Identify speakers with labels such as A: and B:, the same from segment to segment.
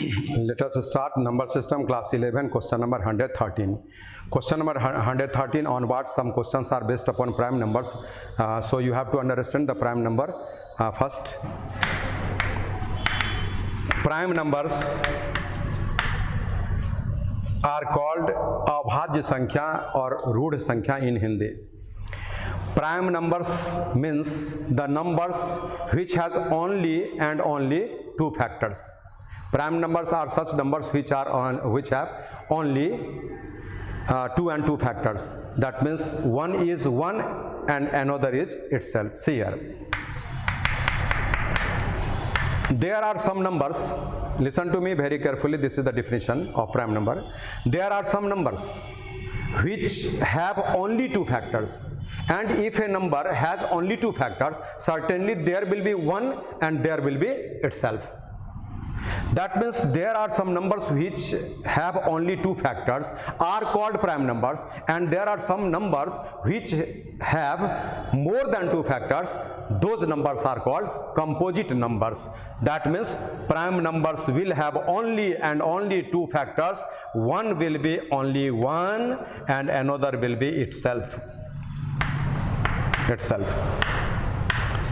A: Let us start number system class 11 question number 113. Question number 113 onwards, some questions are based upon prime numbers, so you have to understand the prime number. First, prime numbers are called अभाज्य संख्या और रूढ़ संख्या in Hindi. Prime numbers means the numbers which has only and only two factors. Prime numbers are such numbers which have only 2 and 2 factors. That means one is 1 and another is itself. See here. There are some numbers. Listen to me very carefully. This is the definition of prime number. There are some numbers which have only 2 factors. And if a number has only 2 factors, certainly there will be 1 and there will be itself. That means there are some numbers which have only 2 factors are called prime numbers, and there are some numbers which have more than 2 factors. Those numbers are called composite numbers. That means prime numbers will have only and only 2 factors. One will be only 1 and another will be itself.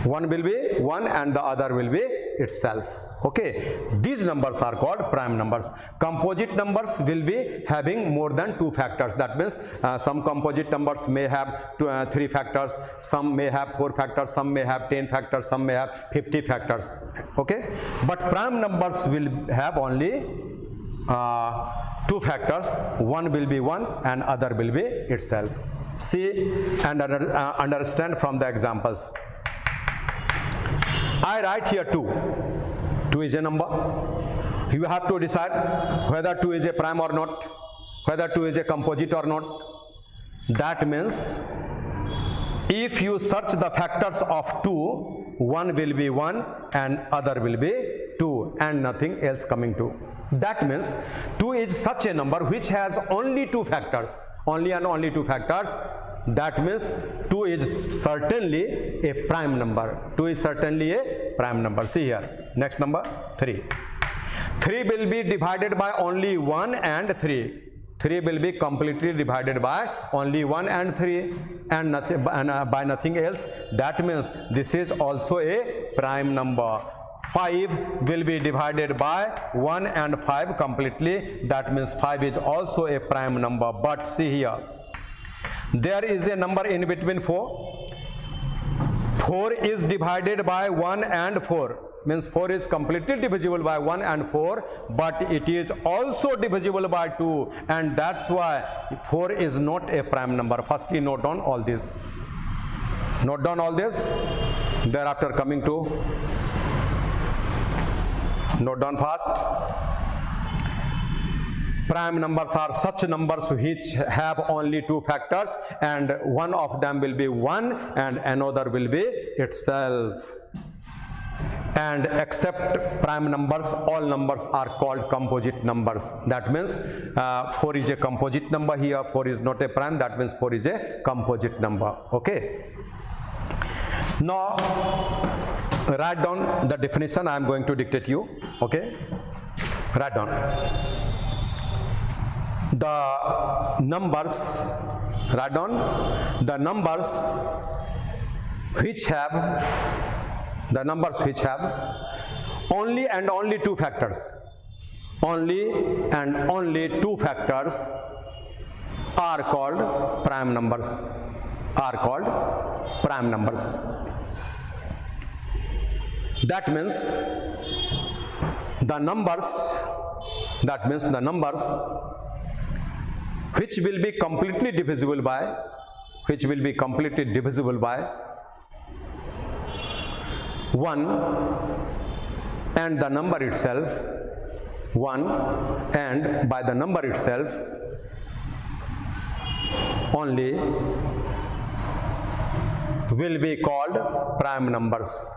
A: One will be 1 and the other will be itself. Okay, these numbers are called prime numbers. Composite numbers will be having more than 2 factors. That means some composite numbers may have 3 factors, some may have 4 factors, some may have 10 factors, some may have 50 factors. Okay, but prime numbers will have only 2 factors. One will be 1 and other will be itself. See and understand from the examples. I write here 2. 2 is a number. You have to decide whether 2 is a prime or not, whether 2 is a composite or not. That means if you search the factors of 2, one will be 1 and other will be 2 and nothing else coming to. That means 2 is such a number which has only 2 factors, only and only 2 factors. That means 2 is certainly a prime number. 2 is certainly a prime number. See here. Next number 3. 3 will be divided by only 1 and 3. 3 will be completely divided by only 1 and 3 and nothing by nothing else. That means this is also a prime number. 5 will be divided by 1 and 5 completely. That means 5 is also a prime number. But see here. There is a number in between 4. 4 is divided by 1 and 4. Means 4 is completely divisible by 1 and 4, but it is also divisible by 2, and that's why 4 is not a prime number. Firstly, note down all this. Note down all this. Thereafter coming to note down fast. Prime numbers are such numbers which have only 2 factors, and one of them will be 1 and another will be itself. And except prime numbers, all numbers are called composite numbers. That means 4 is a composite number here. 4 is not a prime. That means 4 is a composite number. Okay. Now write down the definition. I am going to dictate you. Okay. Write down. The numbers, write down the numbers which have only and only 2 factors. Only and only 2 factors are called prime numbers. That means the numbers which will be completely divisible by 1 and the number itself, 1 and by the number itself only will be called prime numbers.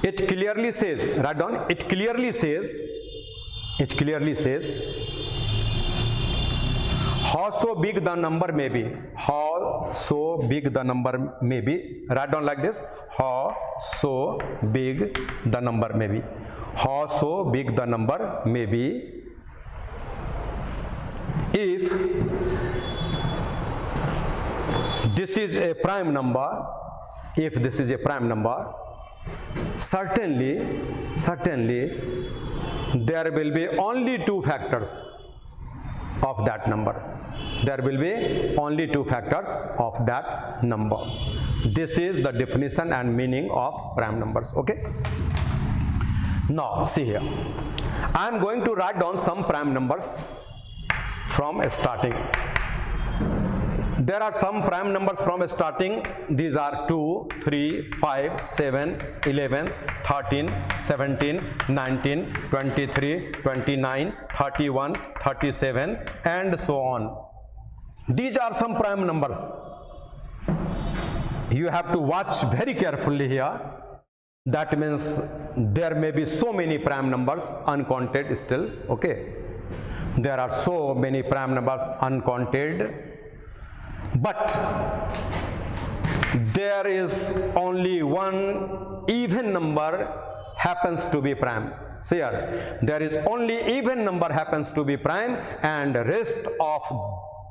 A: It clearly says, write down, it clearly says How so big the number may be. How so big the number may be. Write down like this. How so big the number may be. How so big the number may be. If this is a prime number, if this is a prime number, certainly there will be only two factors of that number. There will be only two factors of that number. This is the definition and meaning of prime numbers. Okay. Now see here. I am going to write down some prime numbers from starting. There are some prime numbers from starting. These are 2, 3, 5, 7, 11, 13, 17, 19, 23, 29, 31, 37 and so on. These are some prime numbers. You have to watch very carefully here. That means there may be so many prime numbers uncounted still. Okay. There are so many prime numbers uncounted. But there is only one even number happens to be prime. See here, there is only even number happens to be prime, and the rest of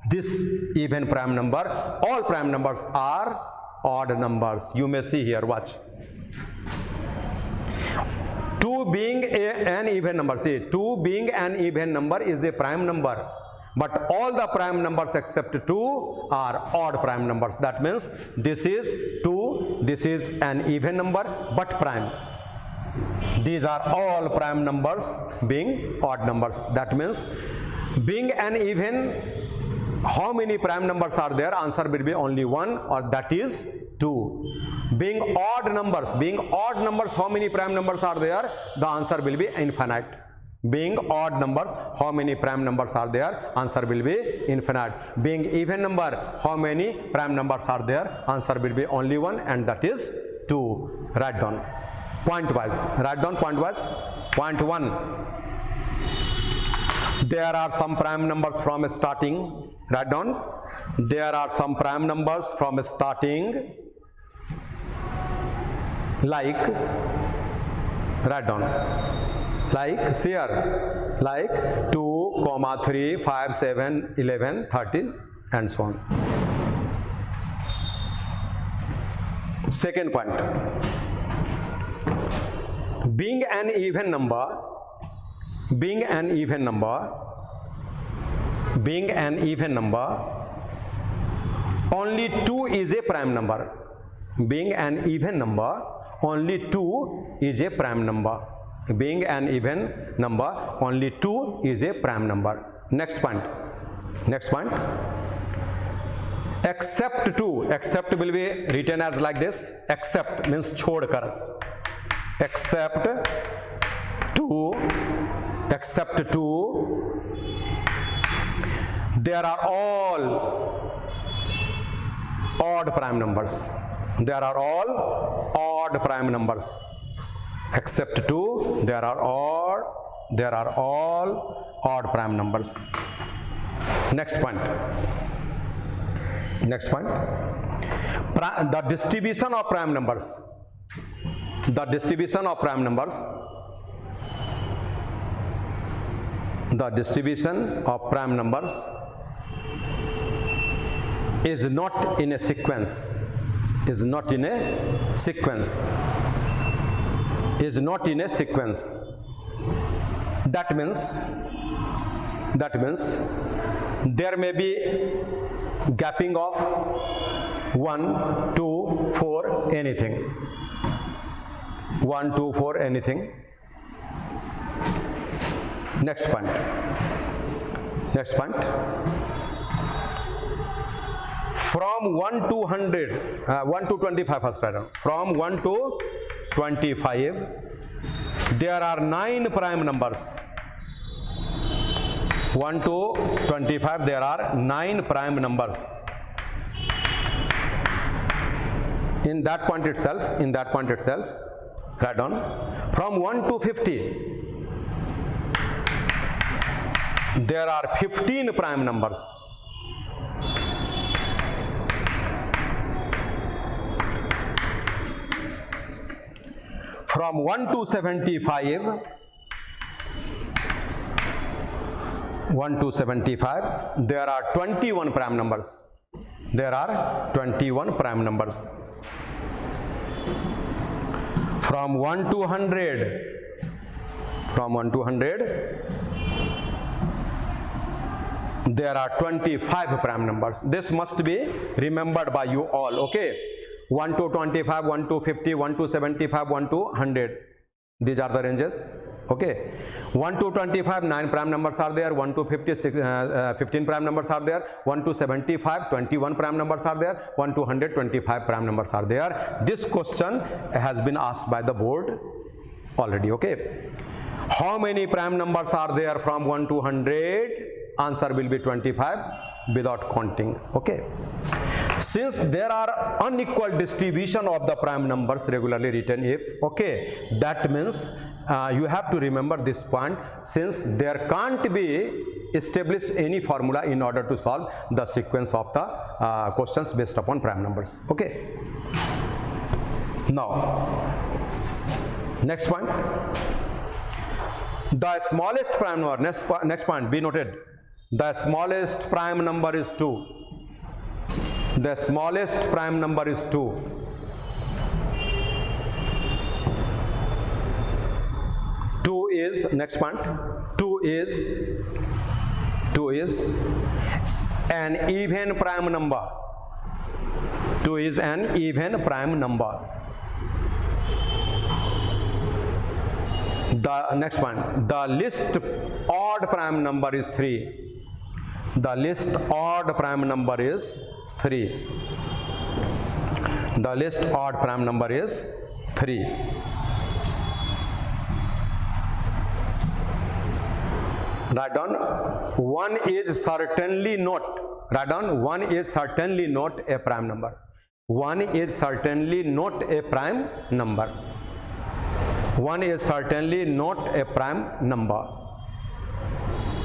A: this even prime number, all prime numbers are odd numbers. You may see here, watch. 2 being an even number, see, 2 being an even number is a prime number. But all the prime numbers except 2 are odd prime numbers. That means this is 2, this is an even number but prime. These are all prime numbers being odd numbers. That means being an even, how many prime numbers are there? Answer will be only 1, or that is 2. Being odd numbers, how many prime numbers are there? The answer will be infinite. Being odd numbers, how many prime numbers are there? Answer will be infinite. Being even number, how many prime numbers are there? Answer will be only 1, and that is 2. Write down point wise. Write down point wise. Point 1. There are some prime numbers from starting. Write down. There are some prime numbers from starting, like, write down. Like, see here, like 2, 3, 5, 7, 11, 13 and so on. Second point. Being an even number, only 2 is a prime number. Being an even number, only 2 is a prime number. Being an even number, only 2 is a prime number. Next point. Except 2. Except will be written as like this. Except means chhodkar. Except 2. There are all odd prime numbers. Except 2, there are all odd prime numbers. Next point. The distribution of prime numbers. Is not in a sequence. That means there may be gapping of 1, 2, 4 anything. 1, 2, 4 anything. Next point. From 1 to 100, 1 to 25 first. From 1 to 25, there are 9 prime numbers. 1 to 25, there are 9 prime numbers. In that point itself, write down. From 1 to 50, there are 15 prime numbers. From 1 to 75, 1 to 75, there are 21 prime numbers. There are 21 prime numbers. From 1 to 100, from 1 to 100, there are 25 prime numbers. This must be remembered by you all, okay? 1 to 25, 1 to 50, 1 to 75, 1 to 100. These are the ranges, okay? 1 to 25, 9 prime numbers are there. 1 to 50, 15 prime numbers are there. 1 to 75, 21 prime numbers are there. 1 to 100, 25 prime numbers are there. This question has been asked by the board already, okay? How many prime numbers are there from 1 to 100? Answer will be 25 without counting, okay? Since there are unequal distribution of the prime numbers regularly written if, okay, that means you have to remember this point, since there can't be established any formula in order to solve the sequence of the questions based upon prime numbers, okay? Now, next point. The smallest prime number, next point, be noted. The smallest prime number is 2. The smallest prime number is 2. Two is, next point, 2 is an even prime number. 2 is an even prime number. The next one, the least odd prime number is 3. The least odd prime number is 3. The least odd prime number is 3. Write down, 1 is certainly not, write down, 1 is certainly not a prime number. 1 is certainly not a prime number. 1 is certainly not a prime number.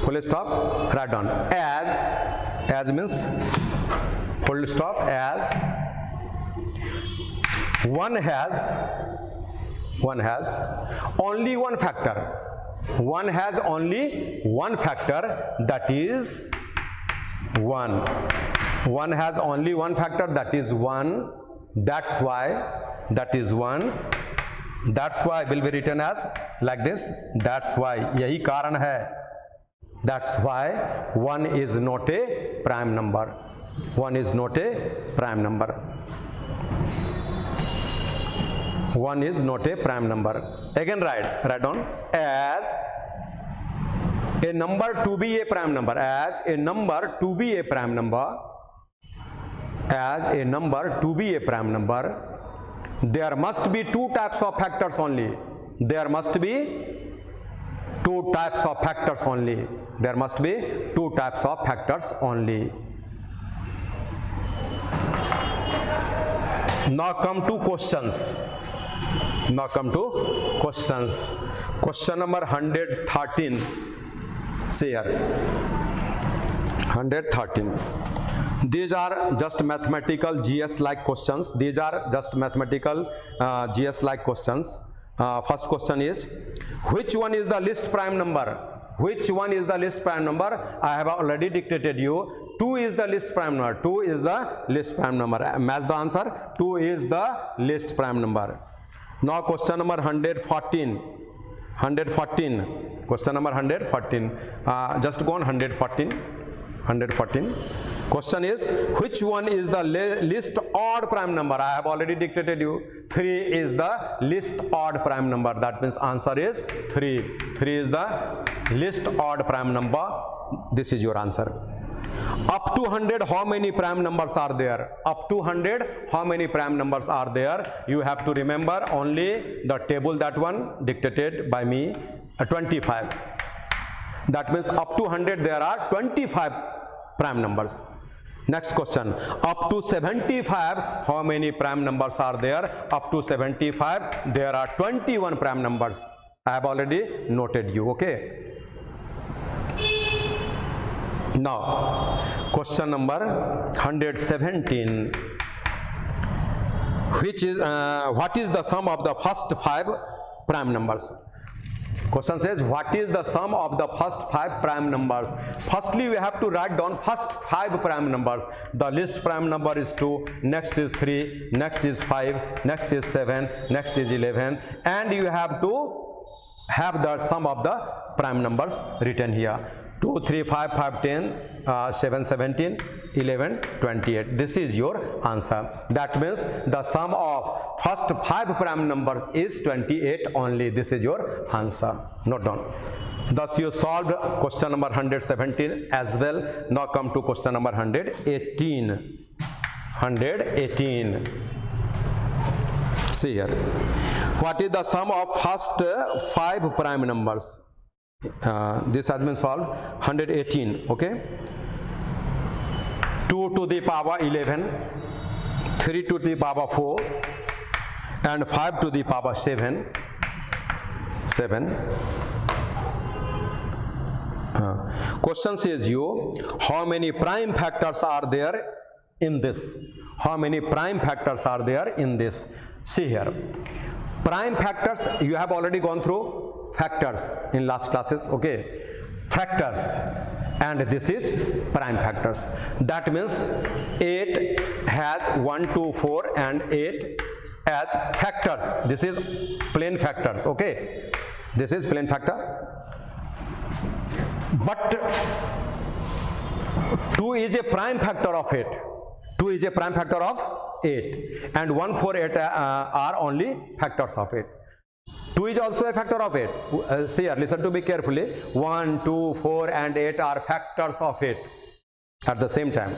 A: Full stop, write down. As means full stop, as 1 has only one factor. 1 has only one factor, that is 1. 1 has only one factor, that is 1. That's why that is 1. That's why will be written as like this. That's why, यही कारण है. That's why 1 is not a prime number. 1 is not a prime number. 1 is not a prime number. Again write down, as a number to be a prime number. As a number to be a prime number. As a number to be a prime number, there must be 2 types of factors only. There must be 2 types of factors only. There must be 2 types of factors only. Now come to questions. Now come to questions. Question number 113. See here. 113. These are just mathematical GS like questions. These are just mathematical GS like questions. First question is, which one is the least prime number? Which one is the least prime number? I have already dictated you. 2 is the least prime number. 2 is the least prime number. Match the answer. 2 is the least prime number. Now question number 114. 114. Question number 114. Just go on 114. 114. Question is, which one is the least odd prime number? I have already dictated you. 3 is the least odd prime number. That means answer is 3. 3 is the least odd prime number. This is your answer. Up to 100, how many prime numbers are there? Up to 100, how many prime numbers are there? You have to remember only the table, that one dictated by me, 25. That means up to 100 there are 25 prime numbers. Next question, up to 75, how many prime numbers are there? Up to 75, there are 21 prime numbers. I have already noted you, okay? Now, question number 117. Which is what is the sum of the first 5 prime numbers. Question says, what is the sum of the first 5 prime numbers? Firstly, we have to write down first 5 prime numbers. The least prime number is 2, next is 3, next is 5, next is 7, next is 11, and you have to have the sum of the prime numbers written here. 2, 3, 5, 5, 10, 7, 17, 11, 28. This is your answer. That means the sum of first 5 prime numbers is 28 only. This is your answer. Note down. Thus you solved question number 117 as well. Now come to question number 118. 118. See here. What is the sum of first 5 prime numbers? This has been solved. 118. Okay. 2 to the power 11, 3 to the power 4, and 5 to the power 7. Question says you, how many prime factors are there in this? How many prime factors are there in this? See here. Prime factors, you have already gone through factors in last classes. Okay. Factors. And this is prime factors. That means 8 has 1, 2, 4 and 8 as factors. This is plain factors. Okay. This is plain factor. But 2 is a prime factor of 8. 2 is a prime factor of 8. And 1, 4, 8 are only factors of 8. 2 is also a factor of 8. See here, listen to me carefully. 1, 2, 4 and 8 are factors of 8 at the same time.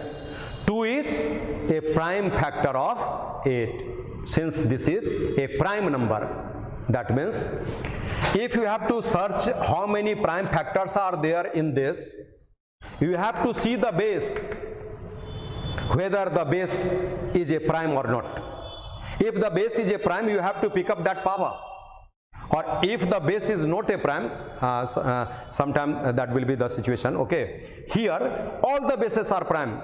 A: 2 is a prime factor of 8. Since this is a prime number, that means if you have to search how many prime factors are there in this, you have to see the base, whether the base is a prime or not. If the base is a prime, you have to pick up that power. Or if the base is not a prime, sometime that will be the situation. Okay. Here, all the bases are prime.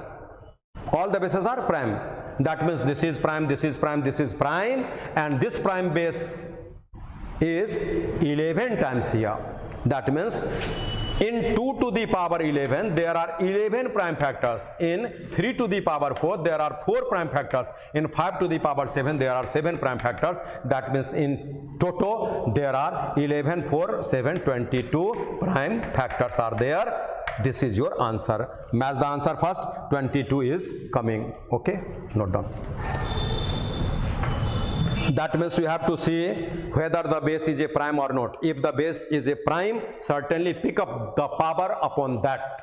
A: All the bases are prime. That means this is prime, this is prime, this is prime, and this prime base is 11 times here. That means in 2 to the power 11, there are 11 prime factors. In 3 to the power 4, there are 4 prime factors. In 5 to the power 7, there are 7 prime factors. That means in total, there are 11, 4, 7, 22 prime factors are there. This is your answer. Match the answer first. 22 is coming. Okay, note down. That means you have to see whether the base is a prime or not. If the base is a prime, certainly pick up the power upon that.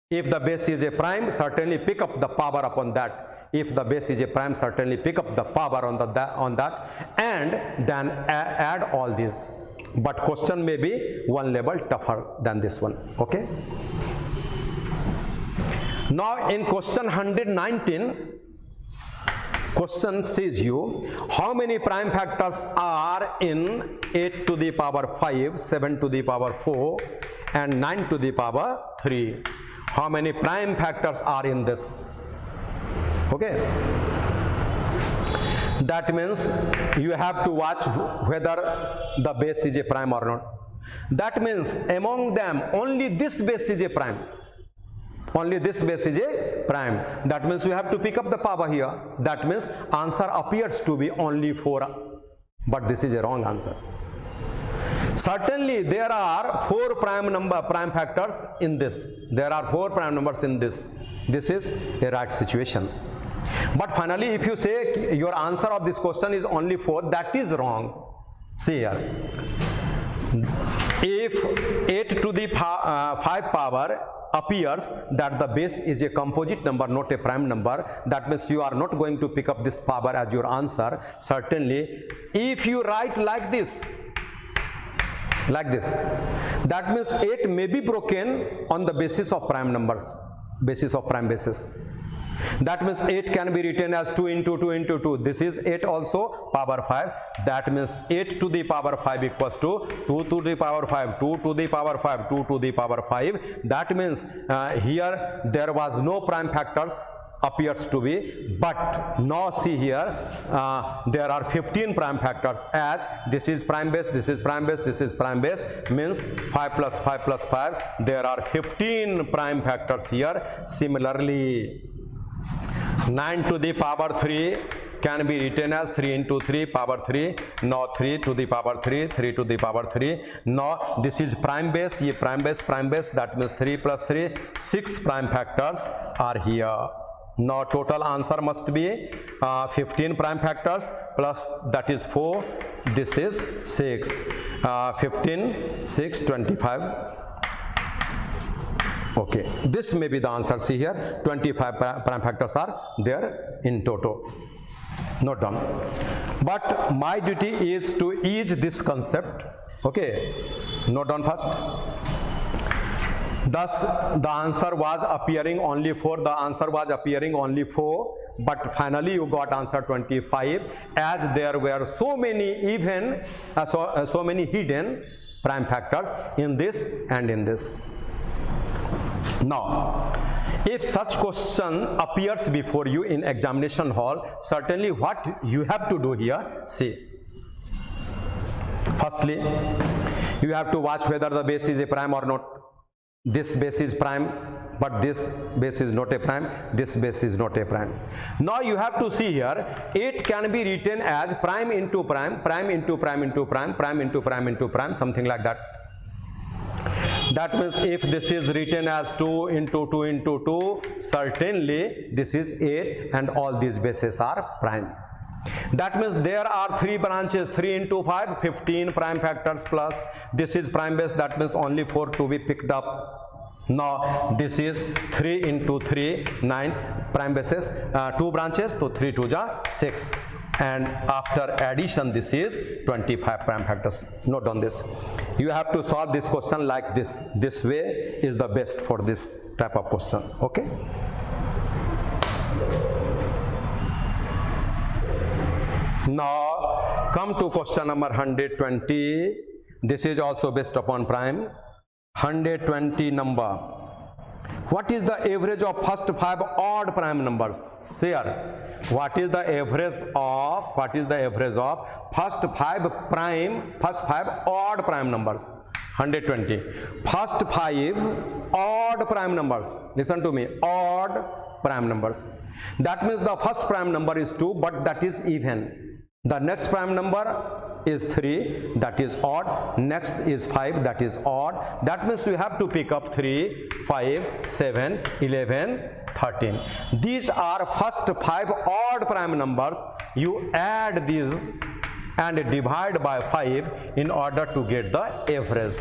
A: If the base is a prime, certainly pick up the power upon that. If the base is a prime, certainly pick up the power on that, and then add all these. But question may be one level tougher than this one. Okay. Now in question 119, question says you, how many prime factors are in 8 to the power 5, 7 to the power 4 and 9 to the power 3? How many prime factors are in this? Okay. That means you have to watch whether the base is a prime or not. That means among them only this base is a prime. Only this base is a prime. That means you have to pick up the power here. That means answer appears to be only 4. But this is a wrong answer. Certainly there are 4 prime factors in this. There are 4 prime numbers in this. This is a right situation. But finally, if you say your answer of this question is only 4, that is wrong. See here. If 8 to the 5 power appears that the base is a composite number, not a prime number, that means you are not going to pick up this power as your answer. Certainly, if you write like this, that means 8 may be broken on the basis of prime numbers, basis of prime basis. That means 8 can be written as 2 into 2 into 2. This is 8 also, power 5. That means 8 to the power 5 equals to 2 to the power 5, 2 to the power 5, 2 to the power 5. That means here there was no prime factors appears to be, but now see here, there are 15 prime factors, as this is prime base, this is prime base, this is prime base, means 5 plus 5 plus 5, there are 15 prime factors here. Similarly, 9 to the power 3 can be written as 3 into 3 power 3. Now 3 to the power 3, 3 to the power 3. Now this is prime base, ye prime base, that means 3 plus 3, 6 prime factors are here. Now total answer must be 15 prime factors plus that is 4, this is 6. 15, 6, 25. Okay, this may be the answer. See here, 25 prime factors are there in total. Note down. But my duty is to ease this concept. Okay, note down first. Thus, the answer was appearing only 4. The answer was appearing only 4. But finally, you got answer 25, as there were so many even, so many hidden prime factors in this and in this. Now, if such question appears before you in examination hall, certainly what you have to do here, see. Firstly, you have to watch whether the base is a prime or not. This base is prime, but this base is not a prime, this base is not a prime. Now you have to see here, it can be written as prime into prime, prime into prime into prime, prime into prime into prime, something like that. That means if this is written as 2 into 2 into 2, certainly this is 8 and all these bases are prime. That means there are 3 branches, 3 into 5, 15 prime factors plus this is prime base, that means only 4 to be picked up. Now this is 3 into 3, 9 prime bases, 2 branches, so 3 to Jha 6. And after addition, this is 25 prime factors. Note down this. You have to solve this question like this. This way is the best for this type of question. Okay. Now come to question number 120. This is also based upon prime. 120 number. What is the average of first 5 odd prime numbers? See here. What is the average of first 5 odd prime numbers? 120. First 5 odd prime numbers. Listen to me. Odd prime numbers. That means the first prime number is 2, but that is even. The next prime number is 3, that is odd. Next is 5, that is odd. That means you have to pick up 3, 5, 7, 11, 13. These are first 5 odd prime numbers. You add these and divide by 5 in order to get the average.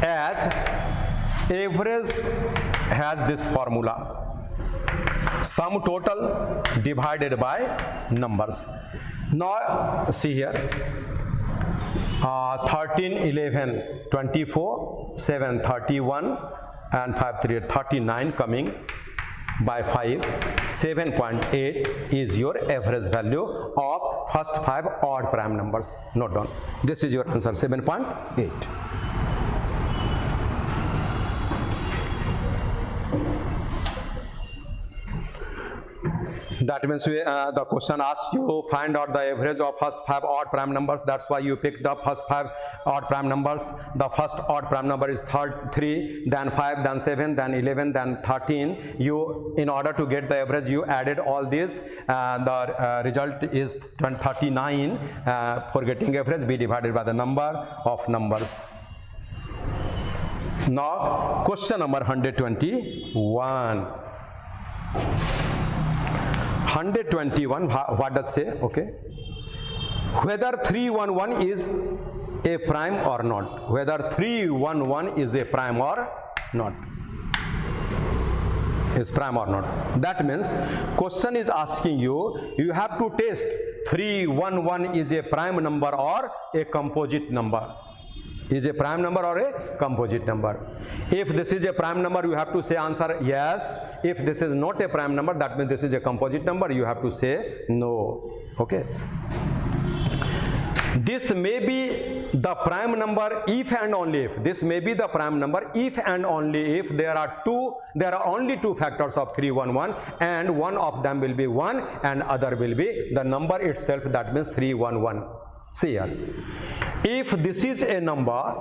A: As average has this formula. Sum total divided by numbers. Now see here. 13, 11, 24, 7, 31 and 5, 3, 39 coming by 5. 7.8 is your average value of first 5 odd prime numbers. Note down. This is your answer, 7.8. That means the question asks you find out the average of first 5 odd prime numbers. That's why you picked up first 5 odd prime numbers. The first odd prime number is 3, then 5, then 7, then 11, then 13. You, in order to get the average, you added all these. The result is 39. For getting average, be divided by the number of numbers. Now, question number 121. 121, what does say? Okay. Whether 311 is a prime or not. Whether 311 is a prime or not. Is prime or not. That means question is asking you, you have to test 311 is a prime number or a composite number. Is a prime number or a composite number. If this is a prime number, you have to say answer yes. If this is not a prime number, that means this is a composite number, you have to say no. Okay. This may be the prime number if and only if. This may be the prime number if and only if there are only two factors of 311 and one of them will be 1 and other will be the number itself, that means 311. See here. If this is a number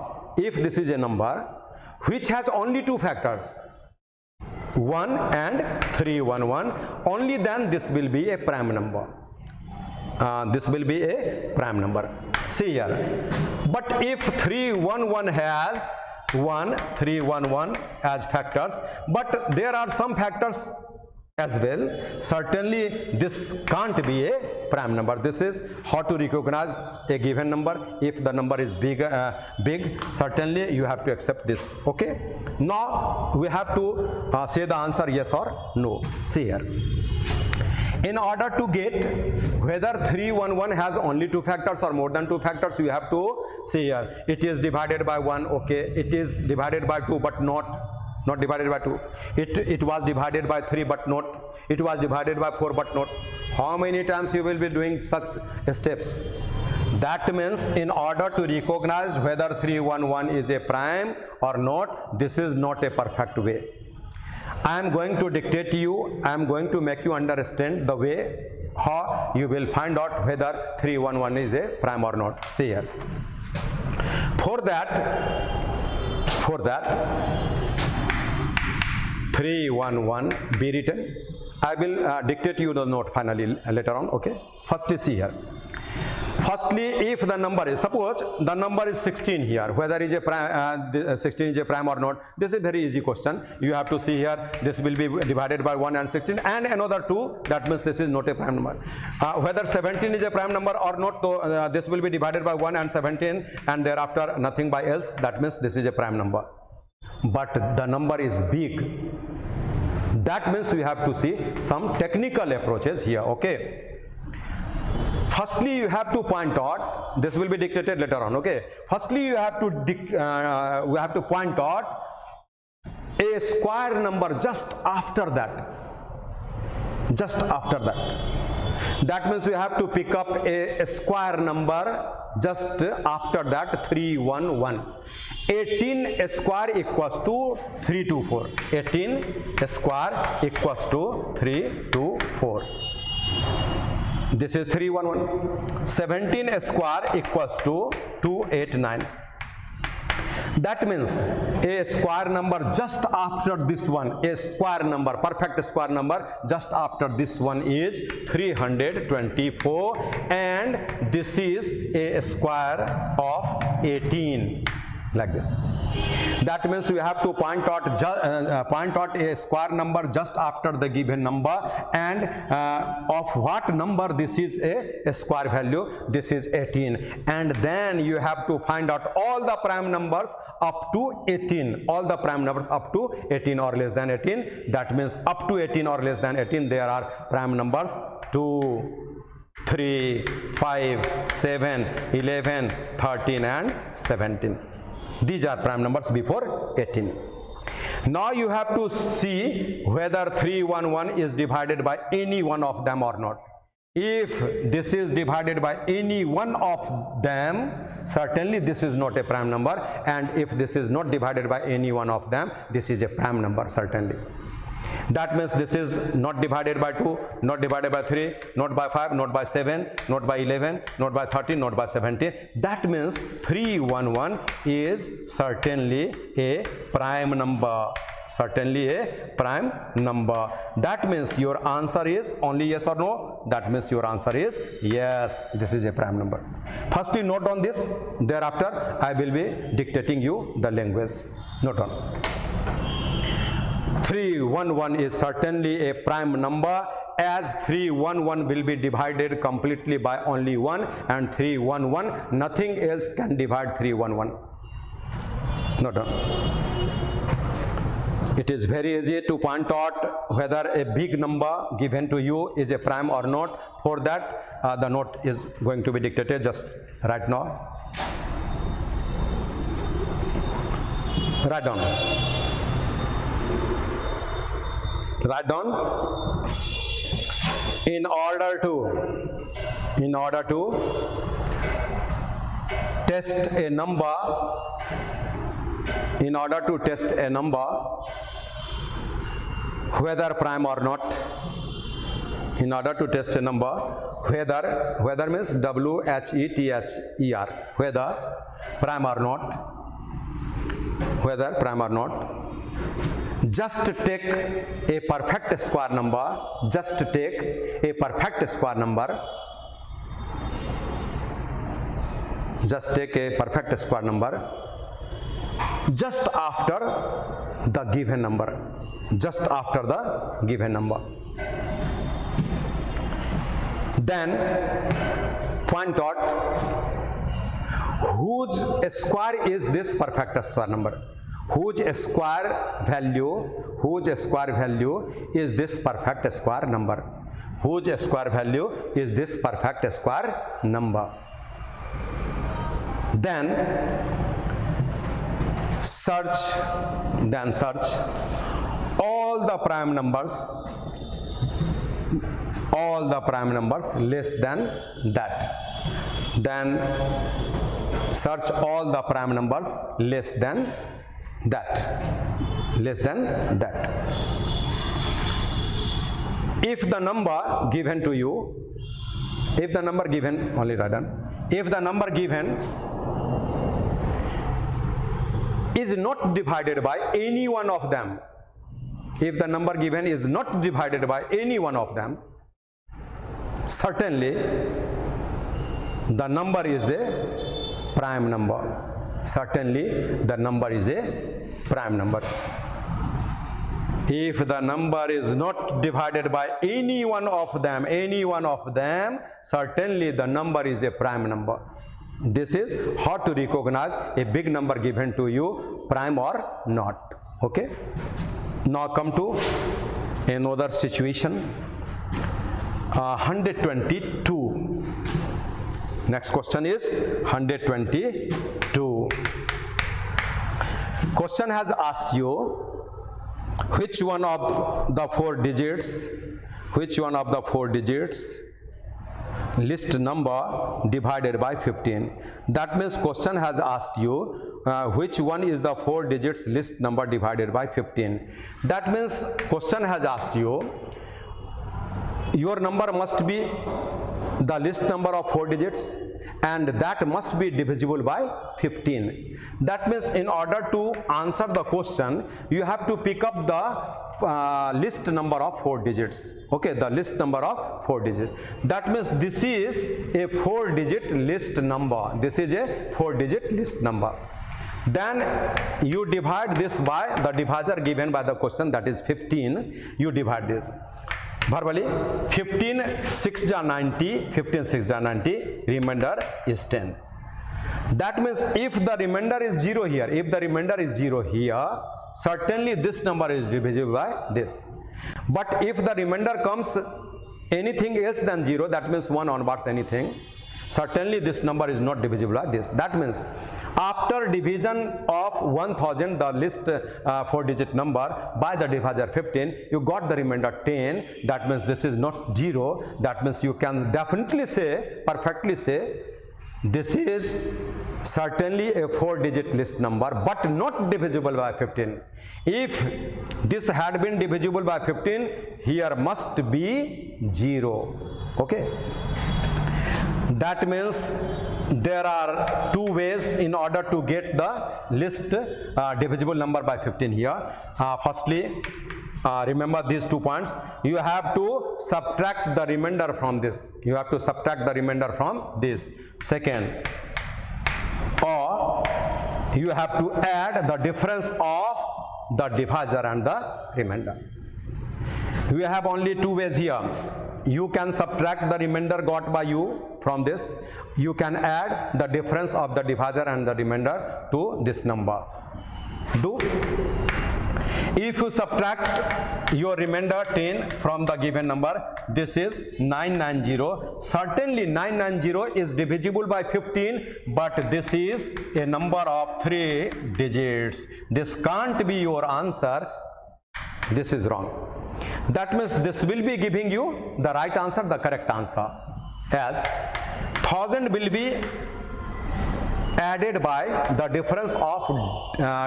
A: which has only two factors, 1 and 311, only then this will be a prime number. This will be a prime number. See here. But if 311 has 311 as factors, but there are some factors as well, certainly this can't be a prime number. This is how to recognize a given number. If the number is big, certainly you have to accept this. Okay. Now we have to say the answer yes or no. See here. In order to get whether 311 has only two factors or more than two factors, you have to see here. It is divided by 1, okay. It is divided by 2, but not divided by 2. It was divided by 3, but not. It was divided by 4, but not. How many times you will be doing such steps? That means in order to recognize whether 311 is a prime or not, this is not a perfect way. I am going to dictate to you, I am going to make you understand the way how you will find out whether 311 is a prime or not. See here. For that 311 be written. I will dictate you the note finally later on. Okay. Firstly, see here. Firstly, if the number is, suppose the number is 16 here, whether is a prime, 16 is a prime or not. This is a very easy question. You have to see here, this will be divided by 1 and 16 and another 2, that means this is not a prime number. Whether 17 is a prime number or not, so, this will be divided by 1 and 17 and thereafter nothing by else, that means this is a prime number. But the number is big. That means we have to see some technical approaches here. Okay. Firstly, you have to point out, this will be dictated later on, okay. Firstly, we have to point out a square number just after that. That means we have to pick up a square number just after that, 311. 18 square equals to 324. 18 square equals to 324. This is 311. 17 square equals to 289. That means a square number just after this one, a square number, perfect square number just after this one is 324, and this is a square of 18, like this. That means we have to point out a square number just after the given number, and of what number this is a square value, this is 18, and then you have to find out all the prime numbers up to 18, all the prime numbers up to 18 or less than 18. That means up to 18 or less than 18 there are prime numbers 2, 3, 5, 7, 11, 13 and 17. These are prime numbers before 18. Now you have to see whether 311 is divided by any one of them or not. If this is divided by any one of them, certainly this is not a prime number, and if this is not divided by any one of them, this is a prime number, certainly. That means this is not divided by 2, not divided by 3, not by 5, not by 7, not by 11, not by 13, not by 17. That means 311 is certainly a prime number. Certainly a prime number. That means your answer is only yes or no. That means your answer is yes, this is a prime number. Firstly, note on this. Thereafter, I will be dictating you the language. Note on. 311 is certainly a prime number, as 311 will be divided completely by only 1, and 311, nothing else can divide 311. Note on. It is very easy to point out whether a big number given to you is a prime or not. For that, the note is going to be dictated just right now. Write down. Write down. In order to test a number, in order to test a number, whether prime or not, in order to test a number, whether means WHETHER, whether prime or not, just take a perfect square number, just take a perfect square number, just take a perfect square number just after the given number, just after the given number. Then point out whose square is this perfect square number, whose square value is this perfect square number, whose square value is this perfect square number. Then search all the prime numbers less than that. Then search all the prime numbers less than that. If the number given to you, if the number given is not divided by any one of them, if the number given is not divided by any one of them, certainly the number is a prime number. Certainly the number is a prime number. If the number is not divided by any one of them, certainly the number is a prime number. This is how to recognize a big number given to you, prime or not. Okay. Now come to another situation. 122. Next question is 122. Question has asked you which one of the four digits list number divided by 15. That means question has asked you which one is the 4 digits list number divided by 15. That means question has asked you, your number must be the list number of 4 digits and that must be divisible by 15. That means in order to answer the question, you have to pick up the list number of 4 digits. Okay, the list number of 4 digits. That means this is a 4-digit list number. This is a 4-digit list number. Then you divide this by the divisor given by the question, that is 15. You divide this verbally. 15 6 Jha 90, 15 6 Jha 90, remainder is 10. That means if the remainder is 0 here, certainly this number is divisible by this. But if the remainder comes anything else than 0, that means 1 onwards anything, certainly this number is not divisible by this. That means after division of 1000, the list 4-digit number by the divisor 15, you got the remainder 10. That means this is not 0. That means you can definitely say, perfectly say, this is certainly a 4-digit list number, but not divisible by 15. If this had been divisible by 15, here must be 0. Okay. That means there are 2 ways in order to get the list divisible number by 15 here. Firstly, remember these 2 points. You have to subtract the remainder from this. Second, or you have to add the difference of the divisor and the remainder. We have only 2 ways here. You can subtract the remainder got by you from this. You can add the difference of the divisor and the remainder to this number. If you subtract your remainder 10 from the given number, this is 990. Certainly 990 is divisible by 15, but this is a number of 3 digits. This can't be your answer. This is wrong. That means this will be giving you the right answer, the correct answer, as 1000 will be added by the difference of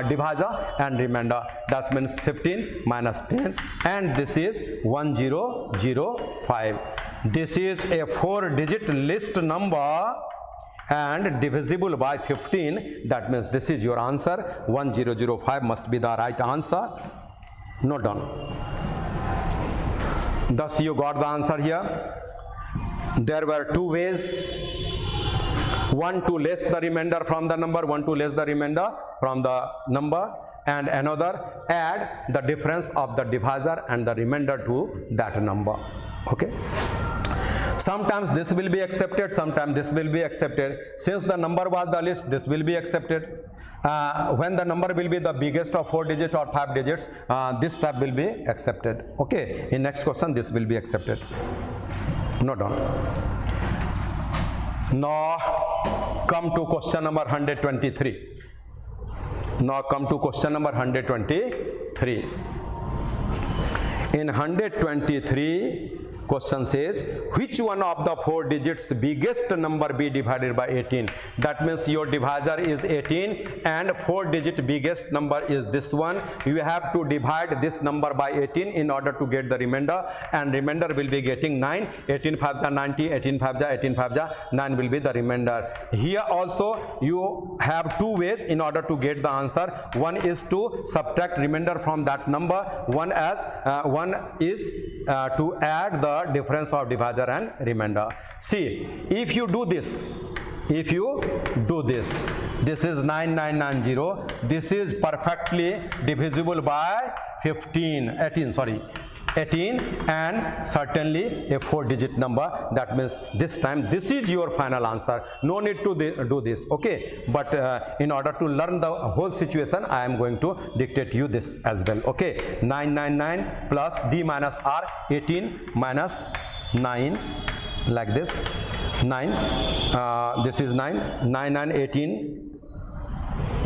A: divisor and remainder. That means 15 minus 10, and this is 1005. This is a 4-digit list number and divisible by 15. That means this is your answer. 1005 must be the right answer. Note down. Thus you got the answer here. There were two ways: one to less the remainder from the number, one to less the remainder from the number, and another add the difference of the divisor and the remainder to that number. Okay. Sometimes this will be accepted, sometimes this will be accepted. Since the number was the least, this will be accepted. When the number will be the biggest of 4 digits or 5 digits, this type will be accepted. Okay. In next question, this will be accepted. Note down. Now come to question number 123. Now come to question number 123. In 123, question says, which one of the 4 digits biggest number be divided by 18? That means your divisor is 18 and 4-digit biggest number is this one. You have to divide this number by 18 in order to get the remainder, and remainder will be getting 9. 18 5 ja 90, 18 5 ja 18 5 ja 9 will be the remainder. Here also you have two ways in order to get the answer. One is to subtract remainder from that number. One is to add the difference of divisor and remainder. See, if you do this, this is 9990. This is perfectly divisible by 18, and certainly a 4-digit number. That means this time this is your final answer. No need to do this. Okay, but in order to learn the whole situation, I am going to dictate you this as well. Okay, 999 plus d minus r, 18 minus 9, like this. 9, this is 9, 9 9 18,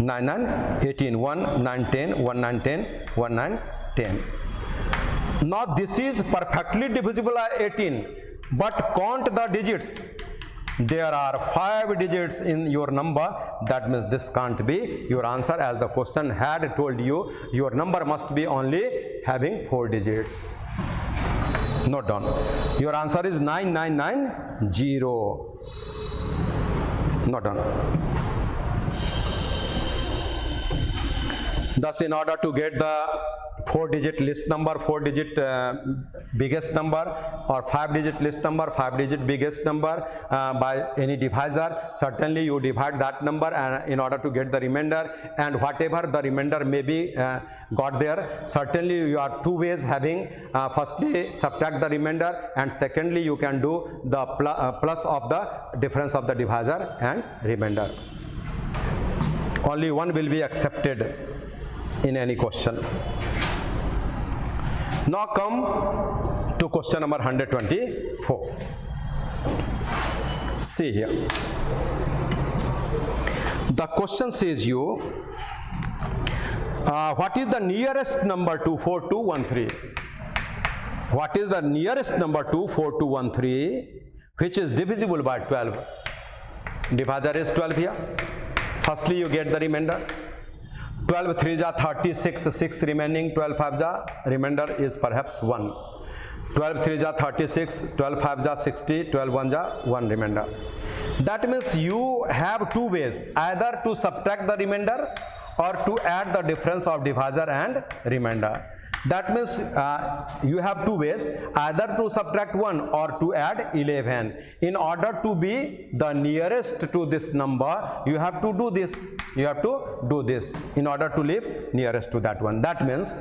A: 9 9 18, 1 9 10, 1 9 10, 1 9 10. Now this is perfectly divisible by 18, but count the digits. There are 5 digits in your number. That means this can't be your answer, as the question had told you your number must be only having 4 digits. Note down. Your answer is 9990. Note down. Thus, in order to get the 4-digit list number, 4-digit biggest number, or 5-digit list number, 5-digit biggest number by any divisor, certainly you divide that number and in order to get the remainder, and whatever the remainder may be got there, certainly you are two ways having. Firstly, subtract the remainder, and secondly you can do the plus of the difference of the divisor and remainder. Only one will be accepted in any question. Now come to question number 124. See here. The question says you, what is the nearest number to 4213? What is the nearest number to 4213 which is divisible by 12? Divisor is 12 here. Firstly, you get the remainder. 12 3 ja 36, 6 remaining, 12 5 ja, remainder is perhaps 1. 12 3 ja 36, 12 5 ja 60, 12 1 ja 1 remainder. That means you have two ways, either to subtract the remainder or to add the difference of divisor and remainder. That means you have two ways, either to subtract 1 or to add 11. In order to be the nearest to this number, you have to do this. You have to do this in order to live nearest to that one. That means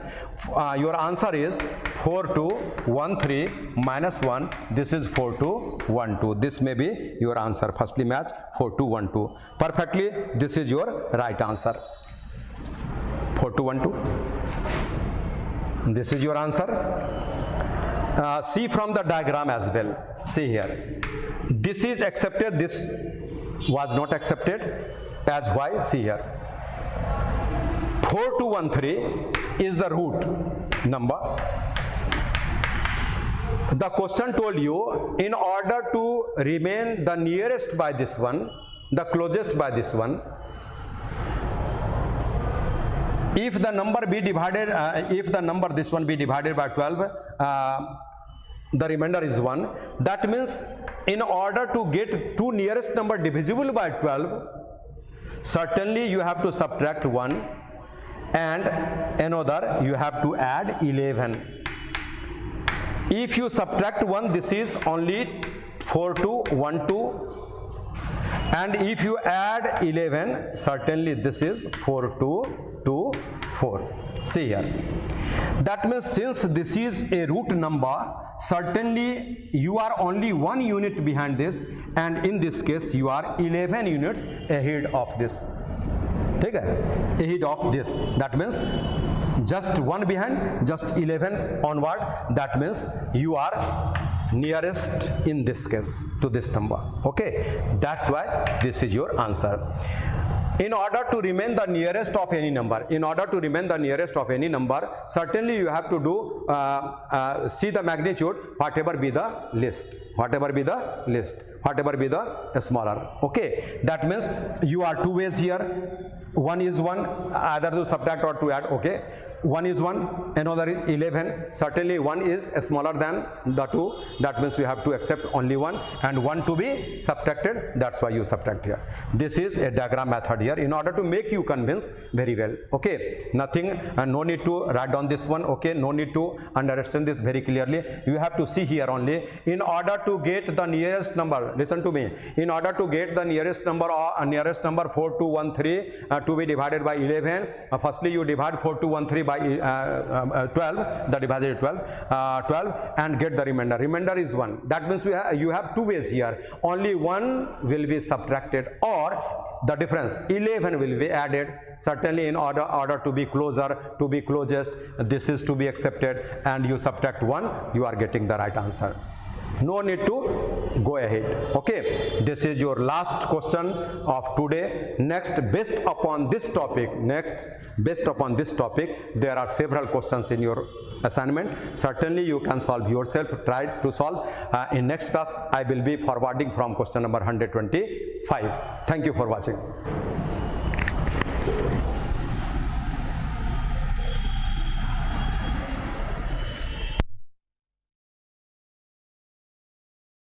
A: your answer is 4213 minus 1. This is 4212. This may be your answer. Firstly, match 4212. Perfectly, this is your right answer. 4212. This is your answer. See from the diagram as well. See here. This is accepted. This was not accepted. As why? See here. 4213 is the root number. The question told you, in order to remain the nearest by this one, the closest by this one. If the number be divided, if the number this one be divided by 12, the remainder is 1. That means in order to get two nearest number divisible by 12, certainly you have to subtract 1 and another you have to add 11. If you subtract 1, this is only 4 to 1 2, and if you add 11, certainly this is 4 to 2 4. See here. That means since this is a root number, certainly you are only 1 unit behind this, and in this case you are 11 units ahead of this. Okay? Ahead of this. That means just 1 behind, just 11 onward. That means you are nearest in this case to this number. Okay? That's why this is your answer. In order to remain the nearest of any number, certainly you have to do, see the magnitude, whatever be the least, whatever be the smaller. Okay, that means you are two ways here. One is 1, either to subtract or to add. Okay, 1 is 1, another is 11. Certainly 1 is smaller than the 2. That means we have to accept only 1, and 1 to be subtracted. That's why you subtract here. This is a diagram method here in order to make you convince very well. Okay, nothing, no need to write down this one. Okay, no need to understand this very clearly. You have to see here only. In order to get the nearest number, listen to me. In order to get the nearest number or nearest number 4213 to be divided by 11, firstly you divide 4213 by 12, the divided 12 and get the remainder. Remainder is 1. That means you have two ways here. Only 1 will be subtracted, or the difference 11 will be added. Certainly in order to be closer, to be closest, this is to be accepted, and you subtract 1, you are getting the right answer. No need to go ahead. Okay, this is your last question of today. Next, based upon this topic, there are several questions in your assignment. Certainly you can solve yourself, try to solve. In next class I will be forwarding from question number 125. Thank you for watching.